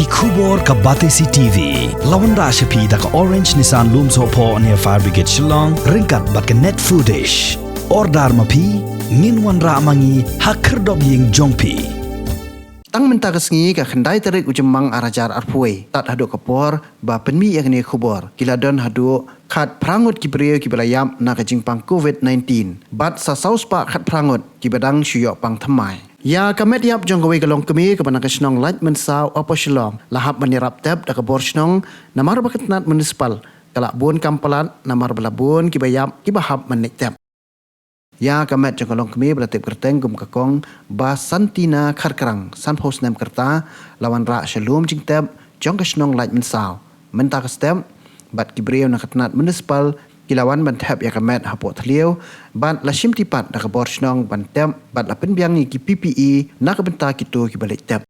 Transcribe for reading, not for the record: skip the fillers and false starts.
Kubor ka Batesi TV. Lawan ra siya da ka Orange Nissan Lumso po near Fire Brigade Shillong. Ringkat bat ka net footage. Ordar mapi. Minwan ra mangi hakerdog ying jongpi. Tang mentakas ngi ka khandai tarik ujemang arajar arpuai. Tat hadu kapor ba penmi yang ni kubor. Kiladon hadu khat prangut kibriyo kibalayam na ka jingpang COVID-19. Bat sa sauspa khat prangut kibadang syuyok pang thamai. Ya kamet yap jong gawe galong kemi ke panang kesnong light mensau apa shalom lahap menirap tab da kabor snong namar bakatnat municipal kalak bun kampalat namar belabun kibayap kibahap menik tab. Ya kamet jong galong kemi belatip kerteng gum kakong ba santina kharkrang san pos nem kerta lawan ra shalom jing tab jong kesnong light mensau menta kastem bat kibriyo na katnat municipal kilawan bantap ya kamet hapot thlieu ban lashim tipat da kabor snong bantem bat lapen biangi ki PPE na kabenta kitu ki balik tap